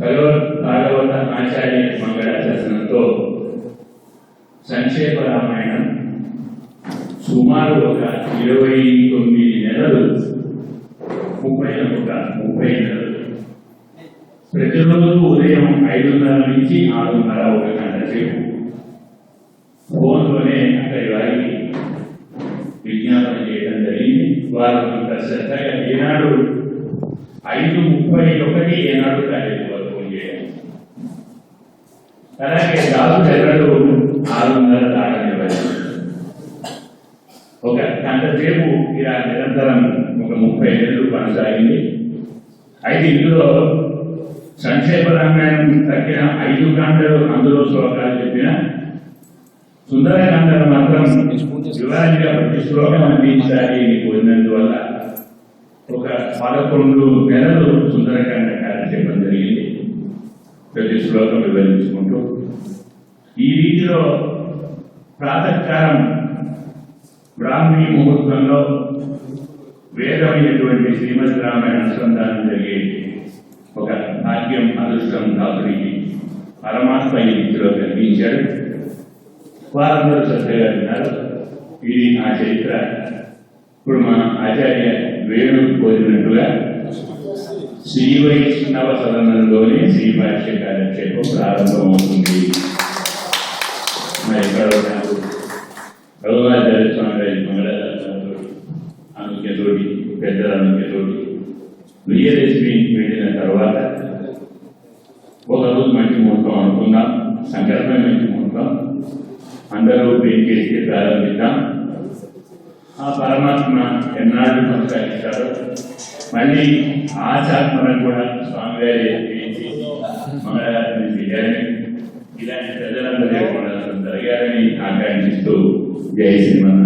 భగవద్ భాగవత ఆచార్య మంగళాశాసనంతో సంక్షేప రామాయణం సుమారు ఒక 29 నెలలు 30 నెలలు ప్రతిరోజు ఉదయం 5:30 నుంచి 6:30 ఒక గంట సేపు ఫోన్లోనే అక్కడి వారికి విజ్ఞాపన చేయడం జరిగింది. వారు ఇంత శ్రద్ధగా ఏనాడు 5:31 ఏనాడు కాలేదు వారు ఫోన్ చేయడం. అలాగే దాదాపు ఎన్నడూ 6:30 దాటనివ్వాలి. ఒక గంట సేపు ఇలా నిరంతరం ఒక 30 నెలలు కొనసాగింది. అయితే ఇందులో సంక్షేప రామాయణం తగ్గిన 5 గంటలు అందులో శ్లోకాలు చెప్పిన సుందరకాండలు మాత్రం వివరంగా ప్రతి శ్లోకం అందించాలి కోరినందువల్ల ఒక 11 నెలలు సుందరకాండ కార్యక్రమం జరిగింది. ప్రతి శ్లోకం వివరించుకుంటూ ఈ రీతిలో ప్రాతకాలం బ్రాహ్మీ ముహూర్తంలో వేదమైనటువంటి శ్రీమద్ రామాయణ అనుసంధానం జరిగే ఒక భాగ్యం అదృష్టం దాసుడికి పరమాత్మ ఈ రీతిలో కనిపించాడు. వారందరూ శ్రద్ధగా విన్నారు. ఇది ఆ చరిత్ర. ఇప్పుడు మన ఆచార్య వేణు కోరినట్టుగా శ్రీ వైష్ణవ సదనంలోనే శ్రీ భాష్య కాలక్షేపం ప్రారంభమవుతుంది. మరి ఎక్కడ రఘునాథాచార్య స్వామి గారి మంగళాశాసనంతో అనుజ్ఞతోటి పెద్దల అనుజ్ఞతోటి విజయదశమి వెళ్ళిన తర్వాత ఒకరోజు మంచి ముహూర్తం అనుకుందాం, సంకల్పం మంచి ముహూర్తం, అందరూ చేసి ప్రారంభిద్దాం. ఆ పరమాత్మ ఎన్నాళ్ళు కొనసాగిస్తారో మళ్ళీ ఆచాత్మలను కూడా స్వామి గారి మంగళాశాసనం చేయాలని ఇలాంటి ప్రజలందరూ కూడా జరగాలని ఆకాంక్షిస్తూ జై శ్రీమన్నారాయణ.